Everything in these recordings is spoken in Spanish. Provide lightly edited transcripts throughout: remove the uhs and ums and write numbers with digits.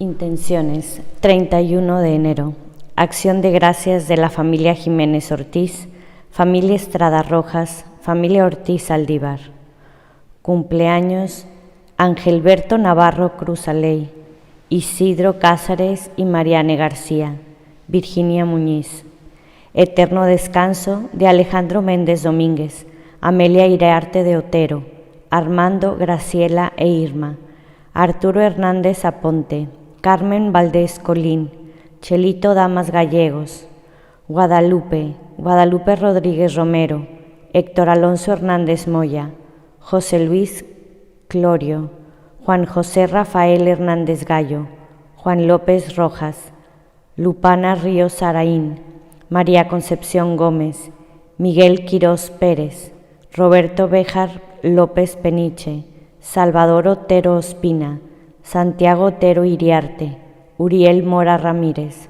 Intenciones, 31 de enero. Acción de gracias de la familia Jiménez Ortiz, familia Estrada Rojas, familia Ortiz Aldívar. Cumpleaños, Angelberto Navarro Cruzaley, Isidro Cázares y Mariane García, Virginia Muñiz. Eterno descanso de Alejandro Méndez Domínguez, Amelia Iriarte de Otero, Armando, Graciela e Irma, Arturo Hernández Aponte, Carmen Valdés Colín, Chelito Damas Gallegos, Guadalupe Rodríguez Romero, Héctor Alonso Hernández Moya, José Luis Clorio, Juan José Rafael Hernández Gallo, Juan López Rojas, Lupana Ríos Araín, María Concepción Gómez, Miguel Quirós Pérez, Roberto Béjar López Peniche, Salvador Otero Ospina, Santiago Otero Iriarte, Uriel Mora Ramírez.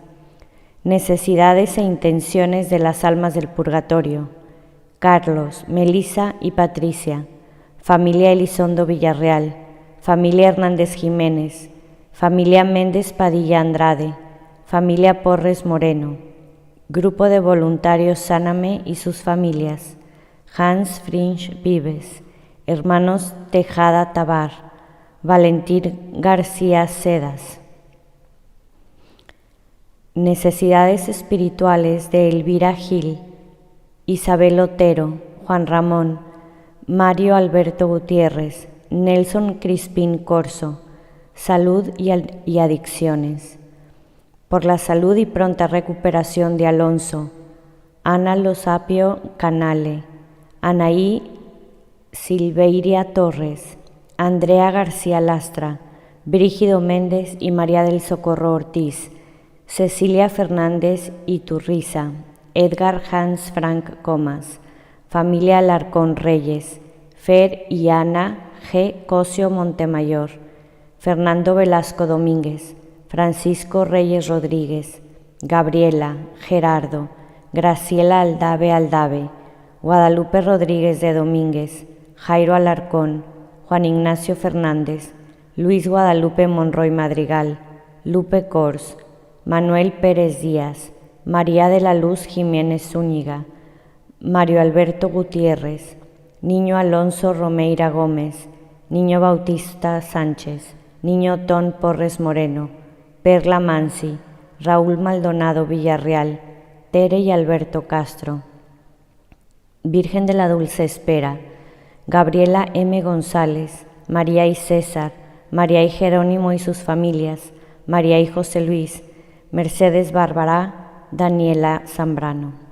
Necesidades e intenciones de las almas del purgatorio: Carlos, Melisa y Patricia, familia Elizondo Villarreal, familia Hernández Jiménez, familia Méndez Padilla Andrade, familia Porres Moreno, grupo de voluntarios Sáname y sus familias, Hans Fringe Vives, hermanos Tejada Tabar, Valentín García Sedas. Necesidades espirituales de Elvira Gil, Isabel Otero, Juan Ramón, Mario Alberto Gutiérrez, Nelson Crispín Corso, salud y adicciones. Por la salud y pronta recuperación de Alonso, Ana Lozapio Canale, Anaí Silveiria Torres, Andrea García Lastra, Brígido Méndez y María del Socorro Ortiz, Cecilia Fernández Iturriza, Edgar Hans Frank Comas, familia Alarcón Reyes, Fer y Ana G. Cosio Montemayor, Fernando Velasco Domínguez, Francisco Reyes Rodríguez, Gabriela, Gerardo, Graciela Aldave, Guadalupe Rodríguez de Domínguez, Jairo Alarcón, Juan Ignacio Fernández, Luis Guadalupe Monroy Madrigal, Lupe Cors, Manuel Pérez Díaz, María de la Luz Jiménez Zúñiga, Mario Alberto Gutiérrez, Niño Alonso Romeira Gómez, Niño Bautista Sánchez, Niño Otón Porres Moreno, Perla Mansi, Raúl Maldonado Villarreal, Tere y Alberto Castro. Virgen de la Dulce Espera, Gabriela M. González, María y César, María y Jerónimo y sus familias, María y José Luis, Mercedes Bárbara, Daniela Zambrano.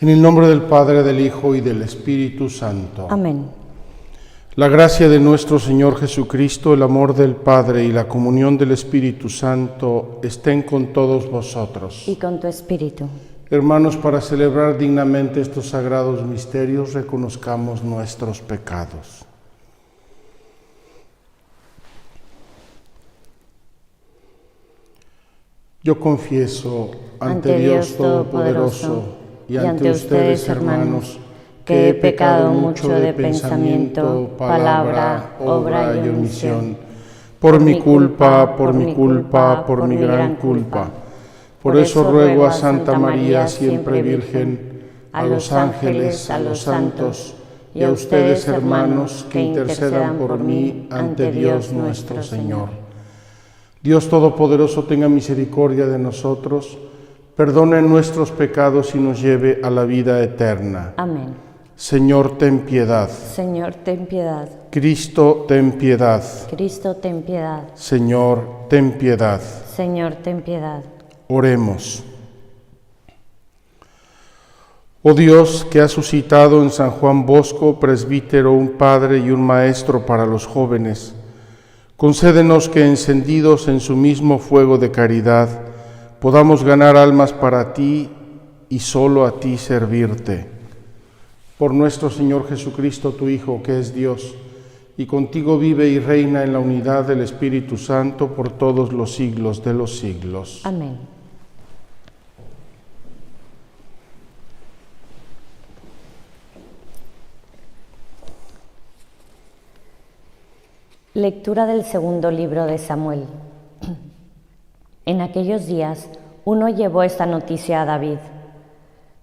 En el nombre del Padre, del Hijo y del Espíritu Santo. Amén. La gracia de nuestro Señor Jesucristo, el amor del Padre y la comunión del Espíritu Santo estén con todos vosotros. Y con tu espíritu. Hermanos, para celebrar dignamente estos sagrados misterios, reconozcamos nuestros pecados. Yo confieso ante Dios Todopoderoso y ante ustedes, hermanos, que he pecado mucho de pensamiento, palabra, obra y omisión, por mi culpa, por mi gran culpa. Por eso ruego a Santa María, siempre Virgen, a los ángeles, a los santos y a ustedes, hermanos, que intercedan por mí ante Dios nuestro Señor. Dios Todopoderoso tenga misericordia de nosotros, perdone nuestros pecados y nos lleve a la vida eterna. Amén. Señor, ten piedad. Señor, ten piedad. Cristo, ten piedad. Cristo, ten piedad. Señor, ten piedad. Señor, ten piedad. Oremos. Oh Dios, que has suscitado en San Juan Bosco, presbítero, un padre y un maestro para los jóvenes, concédenos que, encendidos en su mismo fuego de caridad, podamos ganar almas para ti y solo a ti servirte. Por nuestro Señor Jesucristo, tu Hijo, que es Dios, y contigo vive y reina en la unidad del Espíritu Santo por todos los siglos de los siglos. Amén. Lectura del segundo libro de Samuel. En aquellos días, uno llevó esta noticia a David: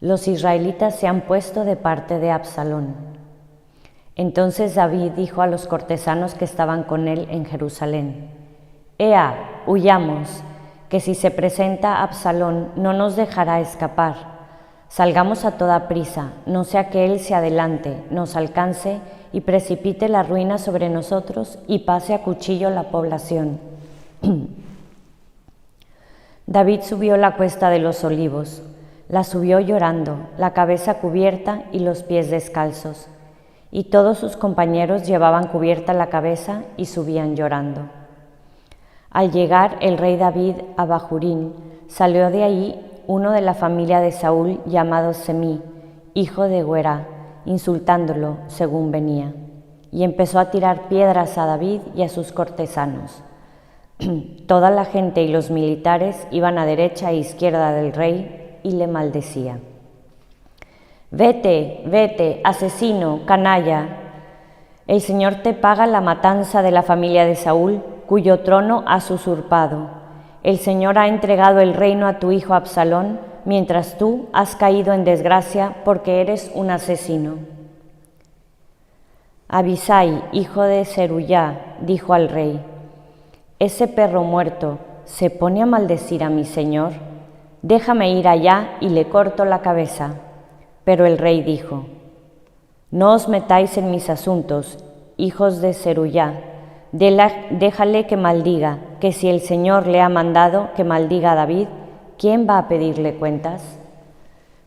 los israelitas se han puesto de parte de Absalón. Entonces David dijo a los cortesanos que estaban con él en Jerusalén: Ea, huyamos, que si se presenta Absalón no nos dejará escapar. Salgamos a toda prisa, no sea que él se adelante, nos alcance y precipite la ruina sobre nosotros y pase a cuchillo la población. David subió la cuesta de los Olivos, la subió llorando, la cabeza cubierta y los pies descalzos, y todos sus compañeros llevaban cubierta la cabeza y subían llorando. Al llegar el rey David a Bahurín, salió de ahí uno de la familia de Saúl llamado Semí, hijo de Guerá, insultándolo según venía, y empezó a tirar piedras a David y a sus cortesanos. Toda la gente y los militares iban a derecha e izquierda del rey y le maldecía. Vete, vete, asesino, canalla. El Señor te paga la matanza de la familia de Saúl, cuyo trono has usurpado. El Señor ha entregado el reino a tu hijo Absalón, mientras tú has caído en desgracia porque eres un asesino. Abisai, hijo de Zeruyá, dijo al rey: ese perro muerto se pone a maldecir a mi señor. Déjame ir allá y le corto la cabeza. Pero el rey dijo: no os metáis en mis asuntos, hijos de Zeruyá. Déjale que maldiga, que si el Señor le ha mandado que maldiga a David, ¿quién va a pedirle cuentas?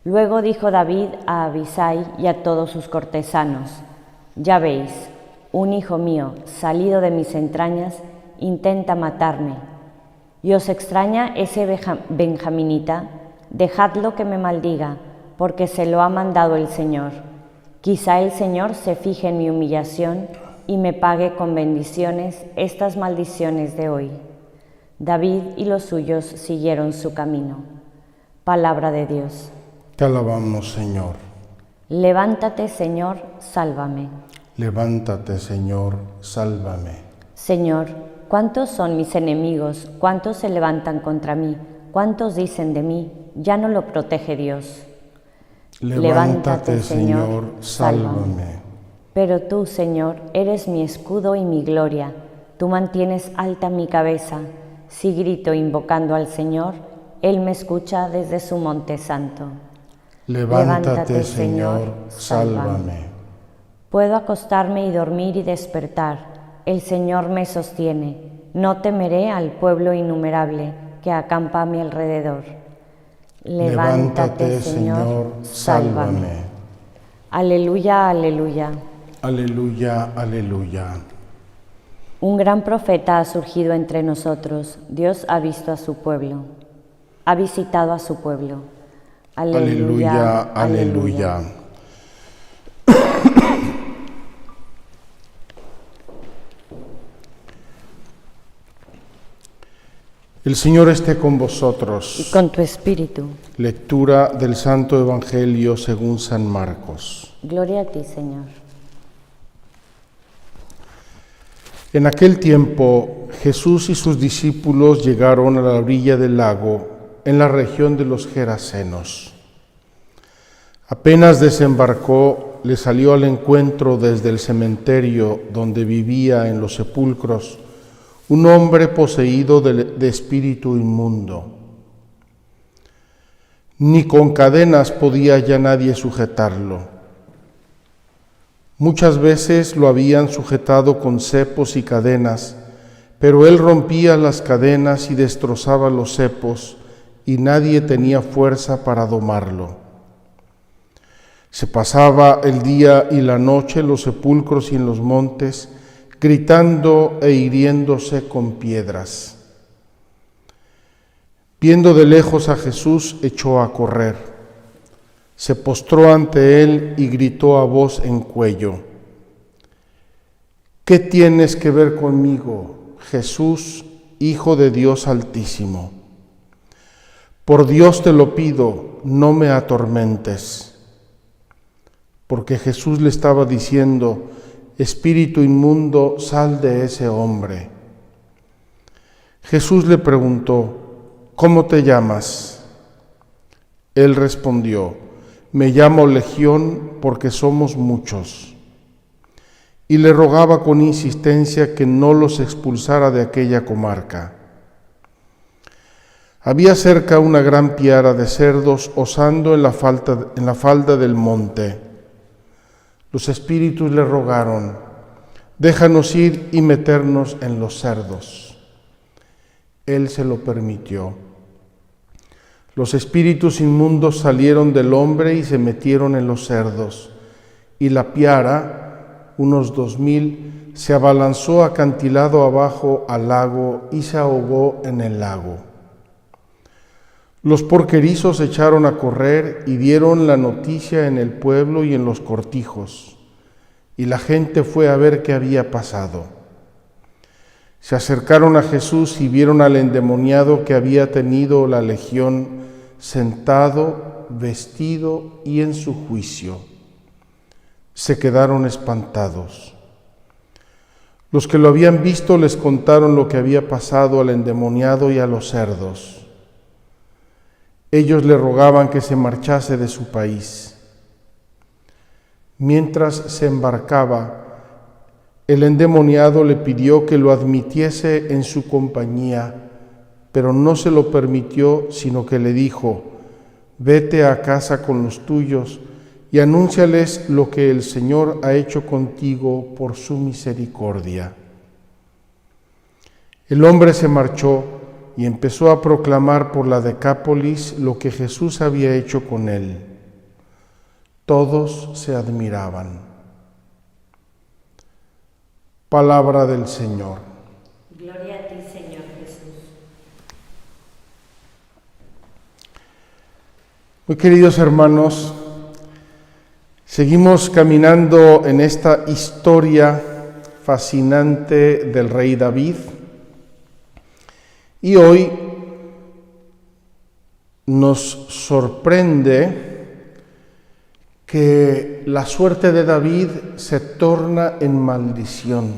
Luego dijo David a Abisai y a todos sus cortesanos: ya veis, un hijo mío, salido de mis entrañas, intenta matarme. ¿Y os extraña ese benjaminita? Dejadlo que me maldiga, porque se lo ha mandado el Señor. Quizá el Señor se fije en mi humillación y me pague con bendiciones estas maldiciones de hoy. David y los suyos siguieron su camino. Palabra de Dios. Te alabamos, Señor. Levántate, Señor, sálvame. Levántate, Señor, sálvame. Señor, ¿cuántos son mis enemigos? ¿Cuántos se levantan contra mí? ¿Cuántos dicen de mí? Ya no lo protege Dios. Levántate, Señor, sálvame. Pero tú, Señor, eres mi escudo y mi gloria. Tú mantienes alta mi cabeza. Si grito invocando al Señor, Él me escucha desde su monte santo. Levántate, Señor, sálvame. Puedo acostarme y dormir y despertar. El Señor me sostiene. No temeré al pueblo innumerable que acampa a mi alrededor. Levántate, Señor, sálvame. Aleluya, aleluya. Aleluya, aleluya. Un gran profeta ha surgido entre nosotros. Dios ha visto a su pueblo. Ha visitado a su pueblo. Aleluya, aleluya. Aleluya. El Señor esté con vosotros. Y con tu espíritu. Lectura del Santo Evangelio según San Marcos. Gloria a ti, Señor. En aquel tiempo, Jesús y sus discípulos llegaron a la orilla del lago, en la región de los Gerasenos. Apenas desembarcó, le salió al encuentro desde el cementerio donde vivía en los sepulcros un hombre poseído de espíritu inmundo. Ni con cadenas podía ya nadie sujetarlo. Muchas veces lo habían sujetado con cepos y cadenas, pero él rompía las cadenas y destrozaba los cepos, y nadie tenía fuerza para domarlo. Se pasaba el día y la noche en los sepulcros y en los montes, gritando e hiriéndose con piedras. Viendo de lejos a Jesús, echó a correr. Se postró ante él y gritó a voz en cuello: ¿Qué tienes que ver conmigo, Jesús, Hijo de Dios Altísimo? Por Dios te lo pido, no me atormentes. Porque Jesús le estaba diciendo: Espíritu inmundo, sal de ese hombre. Jesús le preguntó: ¿Cómo te llamas? Él respondió: Me llamo Legión, porque somos muchos. Y le rogaba con insistencia que no los expulsara de aquella comarca. Había cerca una gran piara de cerdos osando en la falda del monte. Los espíritus le rogaron: déjanos ir y meternos en los cerdos. Él se lo permitió. Los espíritus inmundos salieron del hombre y se metieron en los cerdos, y la piara, unos 2000, se abalanzó acantilado abajo al lago y se ahogó en el lago. Los porquerizos echaron a correr y dieron la noticia en el pueblo y en los cortijos, y la gente fue a ver qué había pasado. Se acercaron a Jesús y vieron al endemoniado que había tenido la legión sentado, vestido y en su juicio. Se quedaron espantados. Los que lo habían visto les contaron lo que había pasado al endemoniado y a los cerdos. Ellos le rogaban que se marchase de su país. Mientras se embarcaba, el endemoniado le pidió que lo admitiese en su compañía, pero no se lo permitió, sino que le dijo: vete a casa con los tuyos y anúnciales lo que el Señor ha hecho contigo por su misericordia. El hombre se marchó y empezó a proclamar por la Decápolis lo que Jesús había hecho con él. Todos se admiraban. Palabra del Señor. Gloria a ti, Señor Jesús. Muy queridos hermanos, seguimos caminando en esta historia fascinante del rey David. Y hoy nos sorprende que la suerte de David se torna en maldición.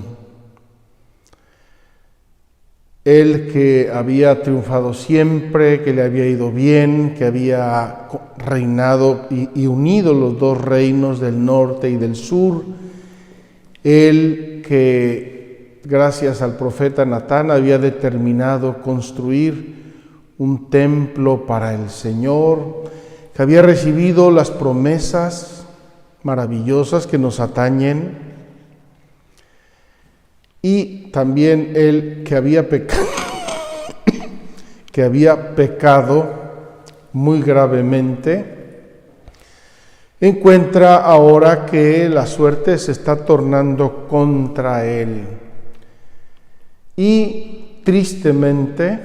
Él que había triunfado siempre, que le había ido bien, que había reinado y unido los dos reinos del norte y del sur, él que gracias al profeta Natán había determinado construir un templo para el Señor, que había recibido las promesas maravillosas que nos atañen, y también él que había pecado muy gravemente, encuentra ahora que la suerte se está tornando contra él. Y tristísimamente,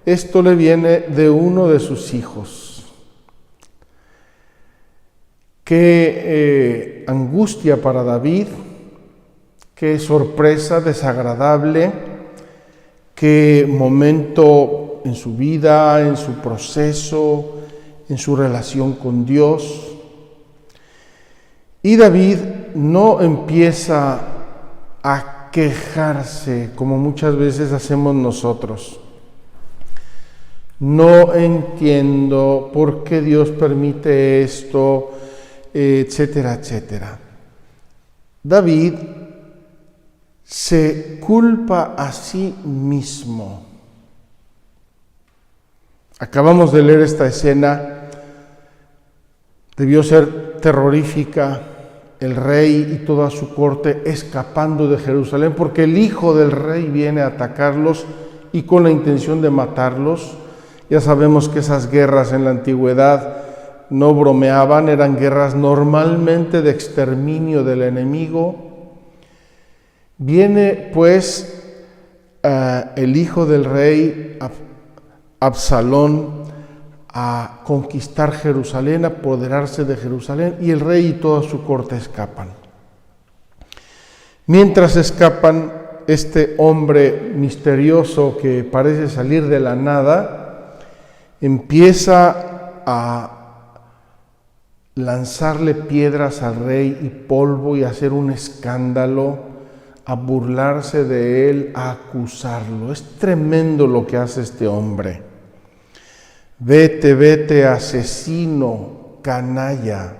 esto le viene de uno de sus hijos. Qué angustia para David, qué sorpresa desagradable, qué momento en su vida, en su proceso, en su relación con Dios. Y David no empieza a quejarse como muchas veces hacemos nosotros. No entiendo por qué Dios permite esto, etcétera, etcétera. David se culpa a sí mismo. Acabamos de leer esta escena, debió ser terrorífica, el rey y toda su corte escapando de Jerusalén, porque el hijo del rey viene a atacarlos y con la intención de matarlos. Ya sabemos que esas guerras en la antigüedad no bromeaban, eran guerras normalmente de exterminio del enemigo. Viene pues el hijo del rey, Absalón, a conquistar Jerusalén, a apoderarse de Jerusalén, y el rey y toda su corte escapan. Mientras escapan, este hombre misterioso que parece salir de la nada, empieza a lanzarle piedras al rey y polvo y a hacer un escándalo, a burlarse de él, a acusarlo. Es tremendo lo que hace este hombre. Vete, asesino, canalla.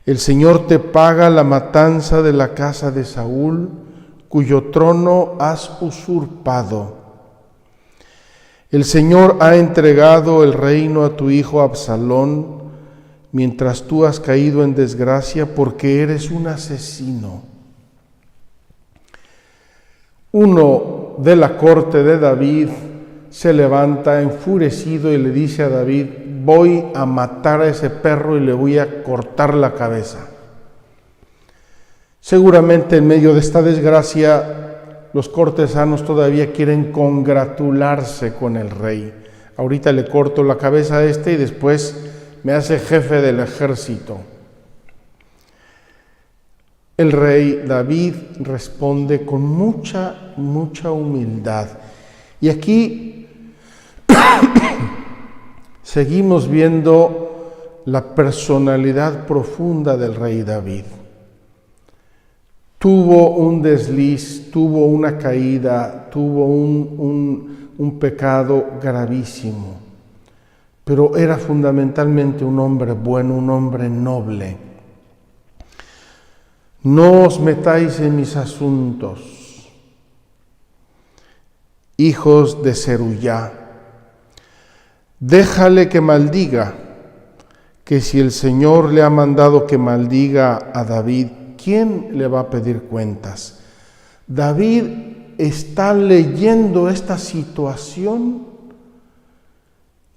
El Señor te paga la matanza de la casa de Saúl, cuyo trono has usurpado. El Señor ha entregado el reino a tu hijo Absalón, mientras tú has caído en desgracia porque eres un asesino. Uno de la corte de David se levanta enfurecido y le dice a David: voy a matar a ese perro y le voy a cortar la cabeza. Seguramente en medio de esta desgracia, los cortesanos todavía quieren congratularse con el rey. Ahorita le corto la cabeza a este y después me hace jefe del ejército. El rey David responde con mucha humildad. Y aquí seguimos viendo la personalidad profunda del rey David. Tuvo un desliz, tuvo una caída, tuvo un pecado gravísimo, pero era fundamentalmente un hombre bueno, un hombre noble. No os metáis en mis asuntos, hijos de Zerullá. Déjale que maldiga, que si el Señor le ha mandado que maldiga a David, ¿quién le va a pedir cuentas? David está leyendo esta situación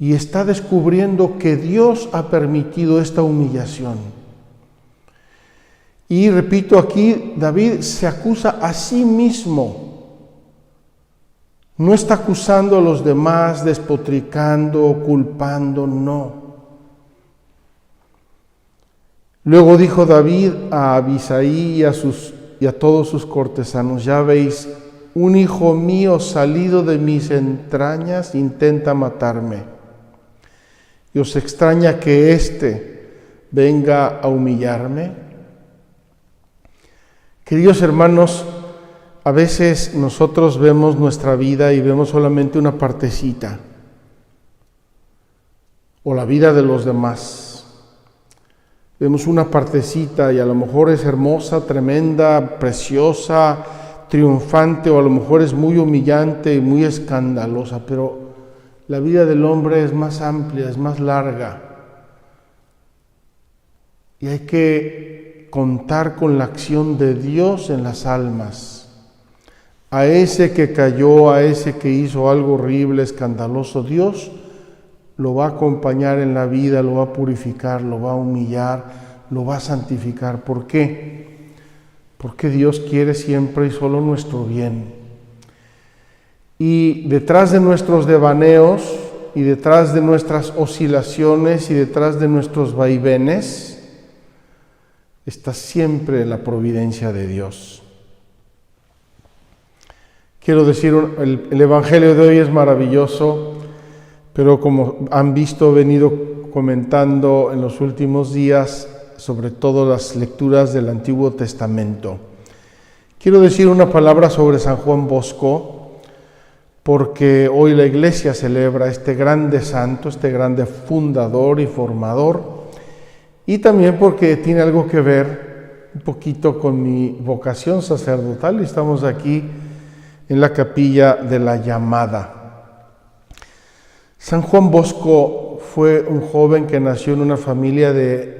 y está descubriendo que Dios ha permitido esta humillación. Y repito, aquí David se acusa a sí mismo. No está acusando a los demás, despotricando, culpando, no. Luego dijo David a Abisai y a todos sus cortesanos: ya veis, un hijo mío salido de mis entrañas intenta matarme. ¿Y os extraña que éste venga a humillarme? Queridos hermanos, a veces nosotros vemos nuestra vida y vemos solamente una partecita, o la vida de los demás. Vemos una partecita y a lo mejor es hermosa, tremenda, preciosa, triunfante, o a lo mejor es muy humillante y muy escandalosa, pero la vida del hombre es más amplia, es más larga. Y hay que contar con la acción de Dios en las almas. A ese que cayó, a ese que hizo algo horrible, escandaloso, Dios lo va a acompañar en la vida, lo va a purificar, lo va a humillar, lo va a santificar. ¿Por qué? Porque Dios quiere siempre y solo nuestro bien. Y detrás de nuestros devaneos, y detrás de nuestras oscilaciones, y detrás de nuestros vaivenes, está siempre la providencia de Dios. Quiero decir, el Evangelio de hoy es maravilloso, pero como han visto, he venido comentando en los últimos días, sobre todo las lecturas del Antiguo Testamento. Quiero decir una palabra sobre San Juan Bosco, porque hoy la Iglesia celebra este grande santo, este grande fundador y formador, y también porque tiene algo que ver un poquito con mi vocación sacerdotal, y estamos aquí en la capilla de la Llamada. San Juan Bosco fue un joven que nació en una familia de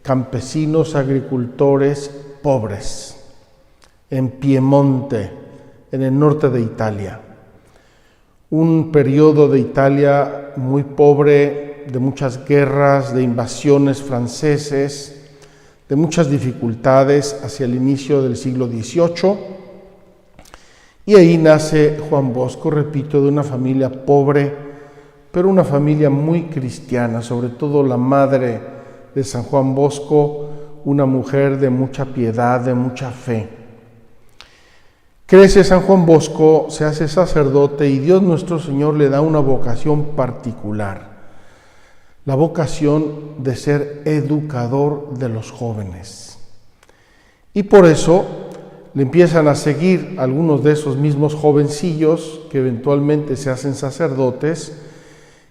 campesinos, agricultores pobres, en Piemonte, en el norte de Italia. Un periodo de Italia muy pobre, de muchas guerras, de invasiones franceses, de muchas dificultades hacia el inicio del siglo XVIII. Y ahí nace Juan Bosco, repito, de una familia pobre, pero una familia muy cristiana, sobre todo la madre de San Juan Bosco, una mujer de mucha piedad, de mucha fe. Crece San Juan Bosco, se hace sacerdote y Dios nuestro Señor le da una vocación particular, la vocación de ser educador de los jóvenes. Y por eso le empiezan a seguir algunos de esos mismos jovencillos que eventualmente se hacen sacerdotes,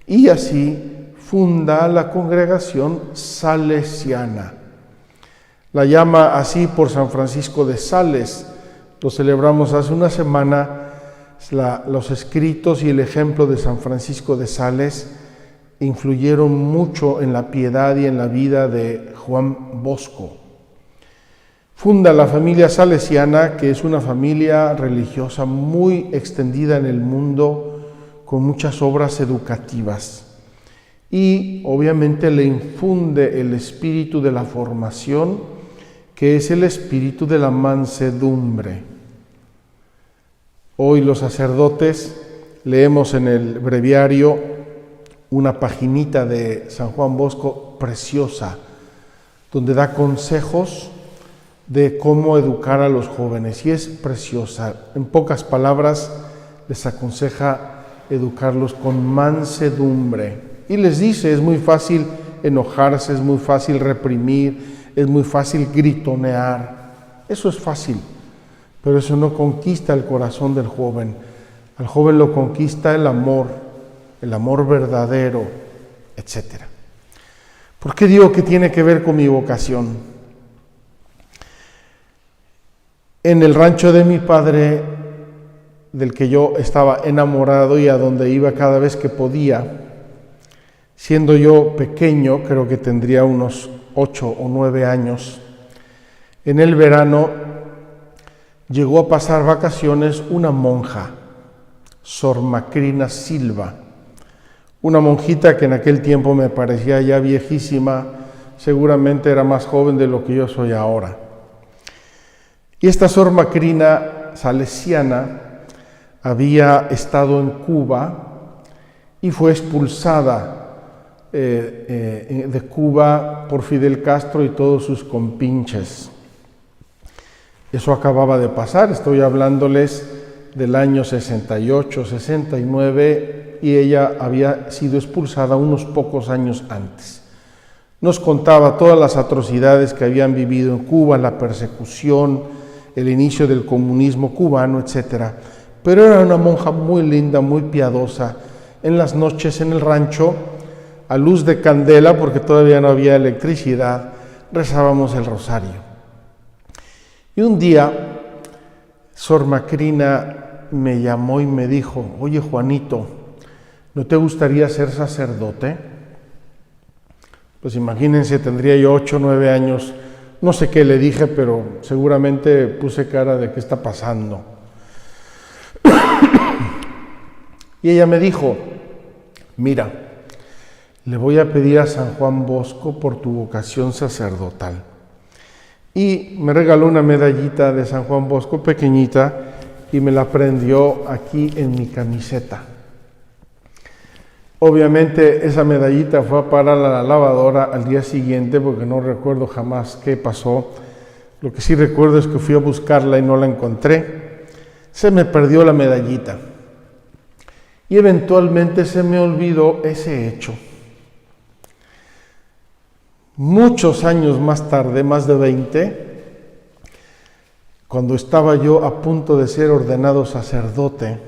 y así funda la congregación salesiana. La llama así por San Francisco de Sales. Lo celebramos hace una semana. Los escritos y el ejemplo de San Francisco de Sales influyeron mucho en la piedad y en la vida de Juan Bosco. Funda la familia salesiana, que es una familia religiosa muy extendida en el mundo, con muchas obras educativas. Y obviamente le infunde el espíritu de la formación, que es el espíritu de la mansedumbre. Hoy los sacerdotes leemos en el breviario una paginita de San Juan Bosco preciosa, donde da consejos de cómo educar a los jóvenes, y es preciosa. En pocas palabras les aconseja educarlos con mansedumbre, y les dice: es muy fácil enojarse, es muy fácil reprimir, es muy fácil gritonear, eso es fácil, pero eso no conquista el corazón del joven. Al joven lo conquista el amor verdadero, etc. ¿Por qué digo que tiene que ver con mi vocación? En el rancho de mi padre, del que yo estaba enamorado y a donde iba cada vez que podía, siendo yo pequeño, creo que tendría unos 8 o 9 años, en el verano llegó a pasar vacaciones una monja, Sor Macrina Silva, una monjita que en aquel tiempo me parecía ya viejísima, seguramente era más joven de lo que yo soy ahora. Y esta Sor Macrina salesiana había estado en Cuba y fue expulsada de Cuba por Fidel Castro y todos sus compinches. Eso acababa de pasar, estoy hablándoles del año 68, 69, y ella había sido expulsada unos pocos años antes. Nos contaba todas las atrocidades que habían vivido en Cuba, la persecución, el inicio del comunismo cubano, etc. Pero era una monja muy linda, muy piadosa. En las noches en el rancho, a luz de candela, porque todavía no había electricidad, rezábamos el rosario. Y un día, Sor Macrina me llamó y me dijo: oye, Juanito, ¿no te gustaría ser sacerdote? Pues imagínense, tendría yo 8 o 9 años. No sé qué le dije, pero seguramente puse cara de qué está pasando. Y ella me dijo, mira, le voy a pedir a San Juan Bosco por tu vocación sacerdotal. Y me regaló una medallita de San Juan Bosco pequeñita y me la prendió aquí en mi camiseta. Obviamente esa medallita fue a parar a la lavadora al día siguiente porque no recuerdo jamás qué pasó. Lo que sí recuerdo es que fui a buscarla y no la encontré. Se me perdió la medallita. Y eventualmente se me olvidó ese hecho. Muchos años más tarde, más de 20, cuando estaba yo a punto de ser ordenado sacerdote,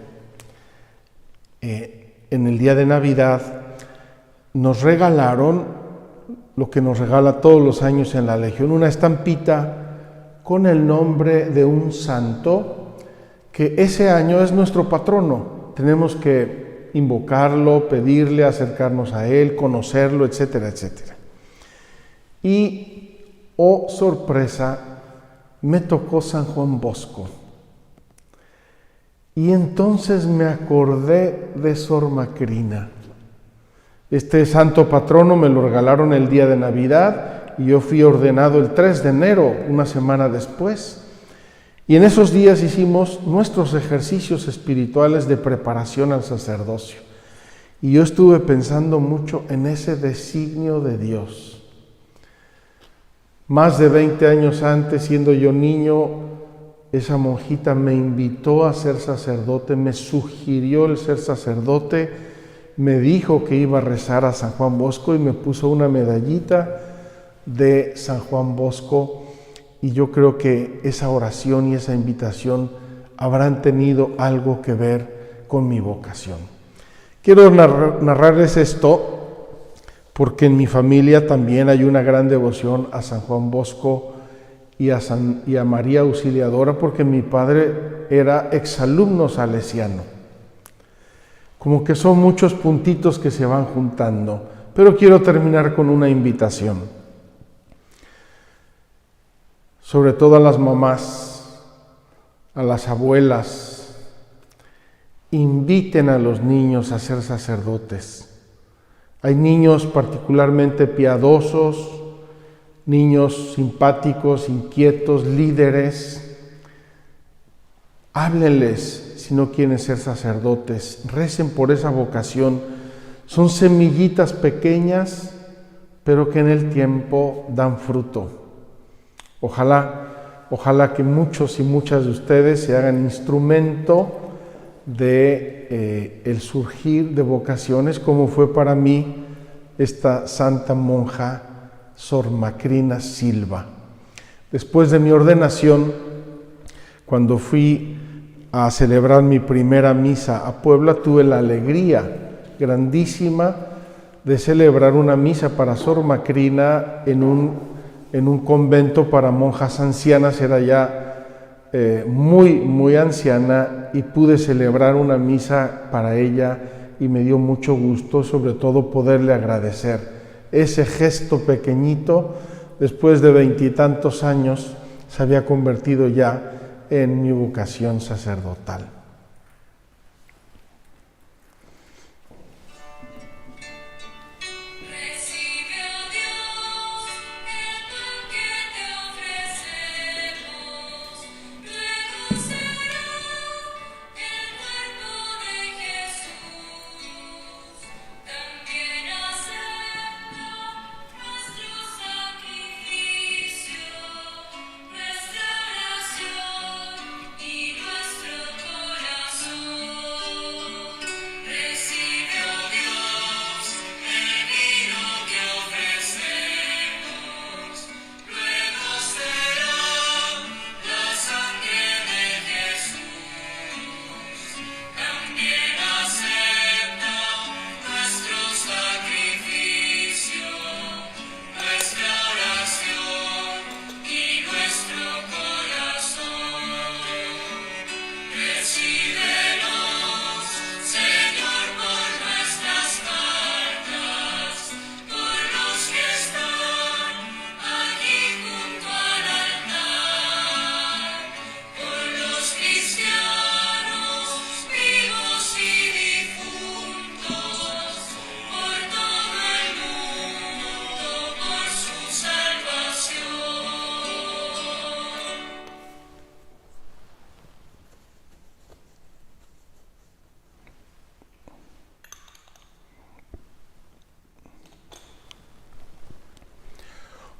en el día de Navidad, nos regalaron lo que nos regala todos los años en la Legión, una estampita con el nombre de un santo que ese año es nuestro patrono. Tenemos que invocarlo, pedirle, acercarnos a él, conocerlo, etcétera, etcétera. Y, oh sorpresa, me tocó San Juan Bosco. Y entonces me acordé de Sor Macrina. Este santo patrono me lo regalaron el día de Navidad y yo fui ordenado el 3 de enero, una semana después. Y en esos días hicimos nuestros ejercicios espirituales de preparación al sacerdocio. Y yo estuve pensando mucho en ese designio de Dios. Más de 20 años antes, siendo yo niño, esa monjita me invitó a ser sacerdote, me sugirió el ser sacerdote, me dijo que iba a rezar a San Juan Bosco y me puso una medallita de San Juan Bosco. Y yo creo que esa oración y esa invitación habrán tenido algo que ver con mi vocación. Quiero narrarles esto porque en mi familia también hay una gran devoción a San Juan Bosco y a María Auxiliadora, porque mi padre era exalumno salesiano. Como que son muchos puntitos que se van juntando, pero quiero terminar con una invitación. Sobre todo a las mamás, a las abuelas, inviten a los niños a ser sacerdotes. Hay niños particularmente piadosos, niños simpáticos, inquietos, líderes. Háblenles si no quieren ser sacerdotes, recen por esa vocación. Son semillitas pequeñas, pero que en el tiempo dan fruto. Ojalá que muchos y muchas de ustedes se hagan instrumento de el surgir de vocaciones, como fue para mí esta santa monja Sor Macrina Silva. Después de mi ordenación, cuando fui a celebrar mi primera misa a Puebla, tuve la alegría grandísima de celebrar una misa para Sor Macrina en un convento para monjas ancianas. Era ya muy anciana y pude celebrar una misa para ella y me dio mucho gusto, sobre todo poderle agradecer ese gesto pequeñito. Después de 20 y tantos años se había convertido ya en mi vocación sacerdotal. Nuestra oración y nuestro corazón.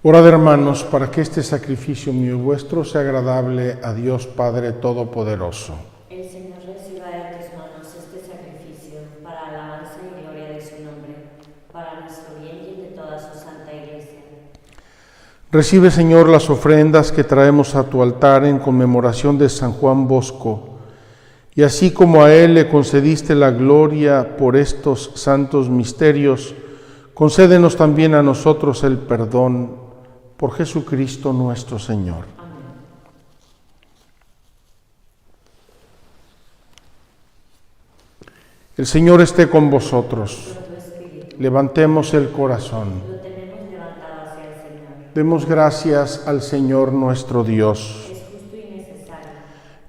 Orad, hermanos, para que este sacrificio mío y vuestro sea agradable a Dios Padre Todopoderoso. El Señor reciba de tus manos este sacrificio para alabanza y gloria de su nombre, para nuestro bien y el de toda su santa Iglesia. Recibe, Señor, las ofrendas que traemos a tu altar en conmemoración de San Juan Bosco, y así como a él le concediste la gloria por estos santos misterios, concédenos también a nosotros el perdón por Jesucristo nuestro Señor. Amén. El Señor esté con vosotros. Levantemos el corazón. Lo tenemos levantado hacia el Señor. Demos gracias al Señor nuestro Dios. Es justo y necesario.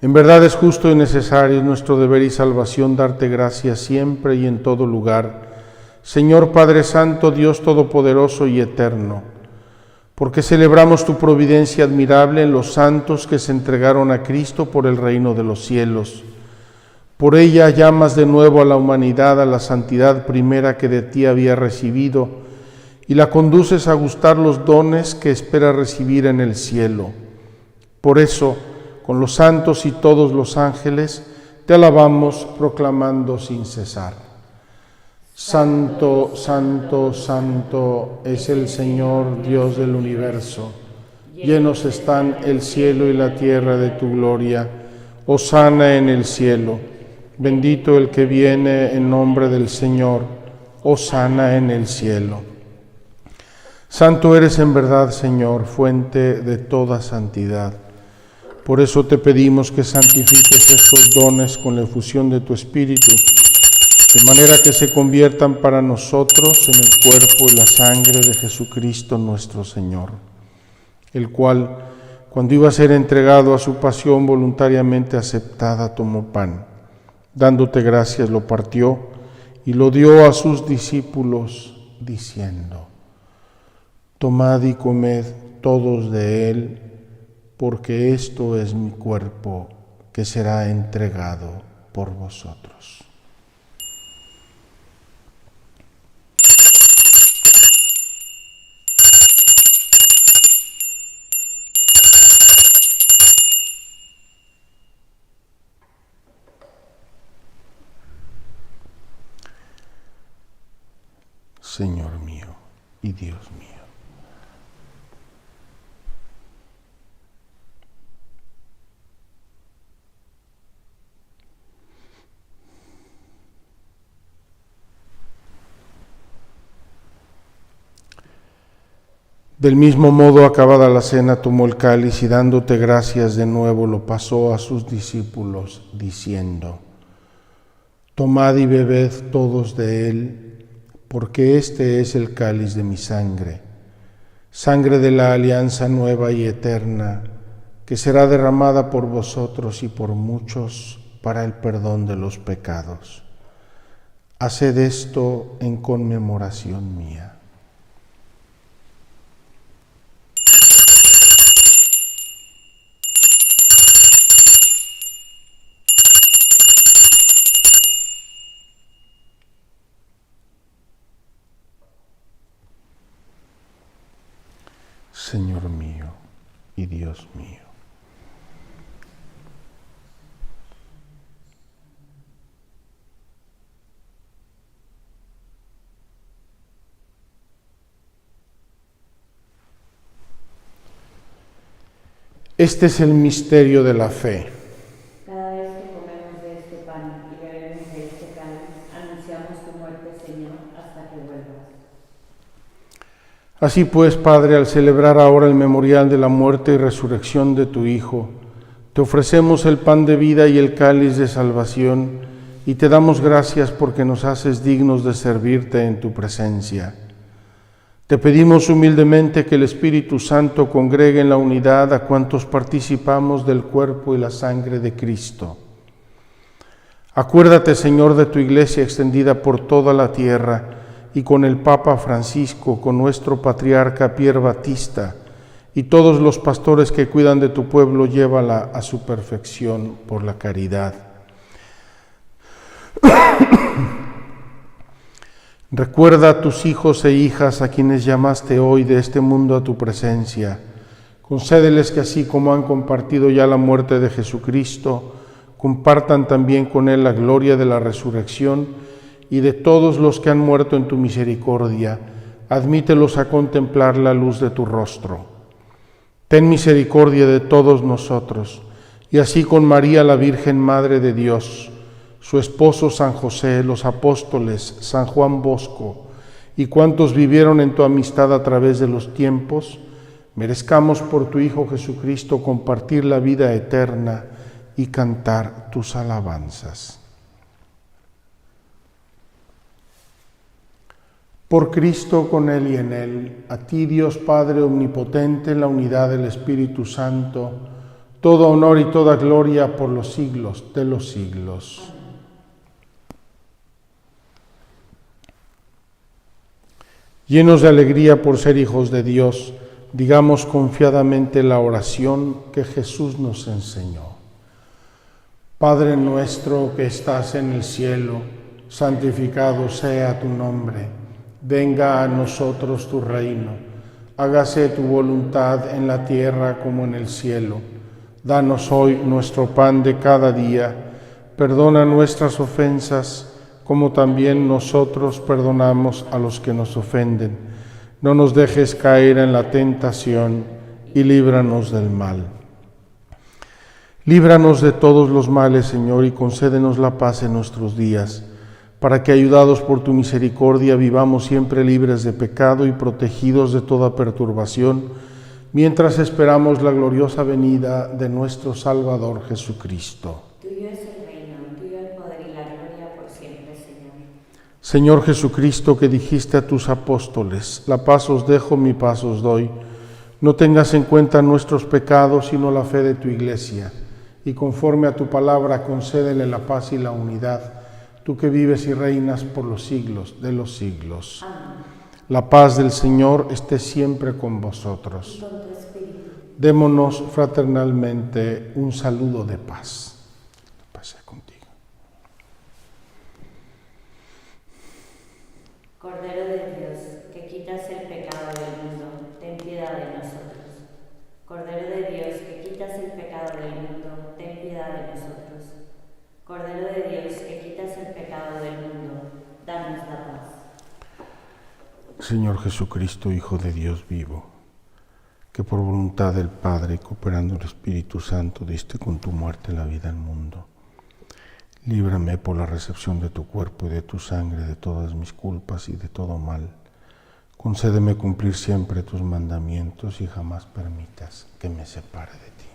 En verdad es justo y necesario, es nuestro deber y salvación darte gracias siempre y en todo lugar, Señor Padre Santo, Dios Todopoderoso y Eterno, porque celebramos tu providencia admirable en los santos que se entregaron a Cristo por el reino de los cielos. Por ella llamas de nuevo a la humanidad a la santidad primera que de ti había recibido y la conduces a gustar los dones que espera recibir en el cielo. Por eso, con los santos y todos los ángeles, te alabamos proclamando sin cesar. Santo, santo, santo es el Señor Dios del universo. Llenos están el cielo y la tierra de tu gloria. Hosana en el cielo. Bendito el que viene en nombre del Señor. Hosana en el cielo. Santo eres en verdad, Señor, fuente de toda santidad. Por eso te pedimos que santifiques estos dones con la efusión de tu Espíritu, de manera que se conviertan para nosotros en el cuerpo y la sangre de Jesucristo nuestro Señor, el cual, cuando iba a ser entregado a su pasión voluntariamente aceptada, tomó pan. Dándote gracias, lo partió y lo dio a sus discípulos, diciendo: Tomad y comed todos de él, porque esto es mi cuerpo que será entregado por vosotros. Señor mío y Dios mío. Del mismo modo, acabada la cena, tomó el cáliz y dándote gracias de nuevo lo pasó a sus discípulos, diciendo: Tomad y bebed todos de él, porque este es el cáliz de mi sangre, sangre de la alianza nueva y eterna, que será derramada por vosotros y por muchos para el perdón de los pecados. Haced esto en conmemoración mía. Señor mío y Dios mío. Este es el misterio de la fe. Cada vez que comemos de este pan y bebemos de este cáliz, anunciamos tu muerte, Señor, hasta que vuelvas. Así pues, Padre, al celebrar ahora el memorial de la muerte y resurrección de tu Hijo, te ofrecemos el pan de vida y el cáliz de salvación, y te damos gracias porque nos haces dignos de servirte en tu presencia. Te pedimos humildemente que el Espíritu Santo congregue en la unidad a cuantos participamos del cuerpo y la sangre de Cristo. Acuérdate, Señor, de tu Iglesia extendida por toda la tierra, y con el Papa Francisco, con nuestro Patriarca Pier Batista, y todos los pastores que cuidan de tu pueblo, llévala a su perfección por la caridad. Recuerda a tus hijos e hijas a quienes llamaste hoy de este mundo a tu presencia. Concédeles que así como han compartido ya la muerte de Jesucristo, compartan también con Él la gloria de la resurrección, y de todos los que han muerto en tu misericordia, admítelos a contemplar la luz de tu rostro. Ten misericordia de todos nosotros, y así con María la Virgen Madre de Dios, su esposo San José, los apóstoles, San Juan Bosco, y cuantos vivieron en tu amistad a través de los tiempos, merezcamos por tu Hijo Jesucristo compartir la vida eterna y cantar tus alabanzas. Por Cristo, con Él y en Él, a ti Dios Padre Omnipotente, en la unidad del Espíritu Santo, todo honor y toda gloria por los siglos de los siglos. Llenos de alegría por ser hijos de Dios, digamos confiadamente la oración que Jesús nos enseñó. Padre nuestro que estás en el cielo, santificado sea tu nombre. Venga a nosotros tu reino. Hágase tu voluntad en la tierra como en el cielo. Danos hoy nuestro pan de cada día. Perdona nuestras ofensas, como también nosotros perdonamos a los que nos ofenden. No nos dejes caer en la tentación y líbranos del mal. Líbranos de todos los males, Señor, y concédenos la paz en nuestros días, para que, ayudados por tu misericordia, vivamos siempre libres de pecado y protegidos de toda perturbación, mientras esperamos la gloriosa venida de nuestro Salvador Jesucristo. Tuyo es el reino, tuyo el poder y la gloria por siempre, Señor. Señor Jesucristo, que dijiste a tus apóstoles, la paz os dejo, mi paz os doy, no tengas en cuenta nuestros pecados, sino la fe de tu Iglesia, y conforme a tu palabra concédele la paz y la unidad, tú que vives y reinas por los siglos de los siglos. Amén. La paz del Señor esté siempre con vosotros. Y con tu espíritu. Démonos fraternalmente un saludo de paz. La paz sea contigo. Cordero de Dios, que quitas el pecado del mundo, ten piedad de nosotros. Cordero de Dios, que quitas el pecado del mundo, ten piedad de nosotros. Cordero de Dios, que quitas el pecado del mundo, danos la paz. Señor Jesucristo, Hijo de Dios vivo, que por voluntad del Padre, cooperando el Espíritu Santo, diste con tu muerte la vida al mundo. Líbrame por la recepción de tu cuerpo y de tu sangre de todas mis culpas y de todo mal. Concédeme cumplir siempre tus mandamientos y jamás permitas que me separe de ti.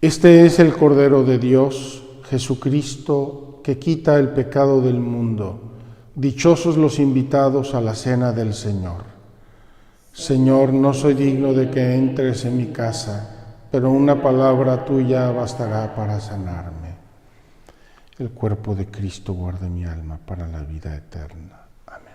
Este es el Cordero de Dios, Jesucristo, que quita el pecado del mundo. Dichosos los invitados a la cena del Señor. Señor, no soy digno de que entres en mi casa, pero una palabra tuya bastará para sanarme. El cuerpo de Cristo guarde mi alma para la vida eterna. Amén.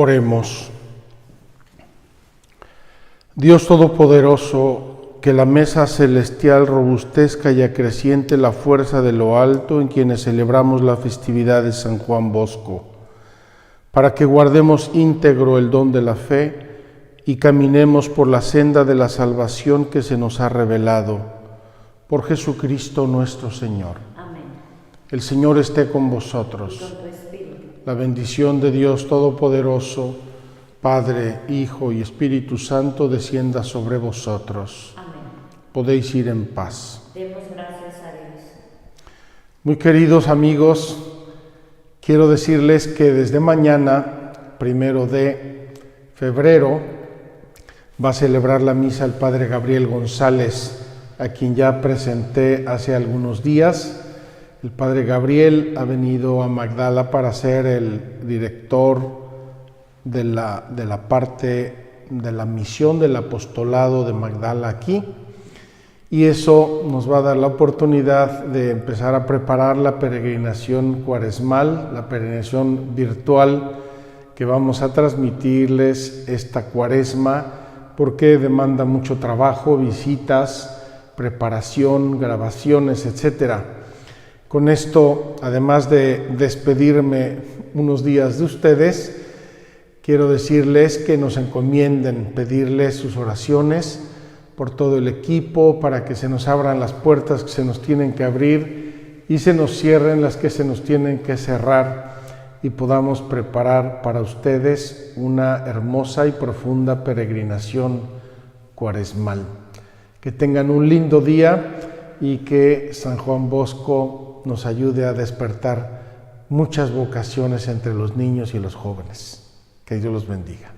Oremos. Dios Todopoderoso, que la mesa celestial robustezca y acreciente la fuerza de lo alto en quienes celebramos la festividad de San Juan Bosco, para que guardemos íntegro el don de la fe y caminemos por la senda de la salvación que se nos ha revelado. Por Jesucristo nuestro Señor. Amén. El Señor esté con vosotros. Y con tu espíritu. La bendición de Dios Todopoderoso, Padre, Hijo y Espíritu Santo, descienda sobre vosotros. Amén. Podéis ir en paz. Demos gracias a Dios. Muy queridos amigos, quiero decirles que desde mañana, 1 de febrero, va a celebrar la misa el Padre Gabriel González, a quien ya presenté hace algunos días. El Padre Gabriel ha venido a Magdala para ser el director de la parte de la misión del apostolado de Magdala aquí, y eso nos va a dar la oportunidad de empezar a preparar la peregrinación cuaresmal, la peregrinación virtual que vamos a transmitirles esta cuaresma, porque demanda mucho trabajo, visitas, preparación, grabaciones, etcétera. Con esto, además de despedirme unos días de ustedes, quiero decirles que nos encomienden, pedirles sus oraciones por todo el equipo, para que se nos abran las puertas que se nos tienen que abrir y se nos cierren las que se nos tienen que cerrar, y podamos preparar para ustedes una hermosa y profunda peregrinación cuaresmal. Que tengan un lindo día y que San Juan Bosco nos ayude a despertar muchas vocaciones entre los niños y los jóvenes. Que Dios los bendiga.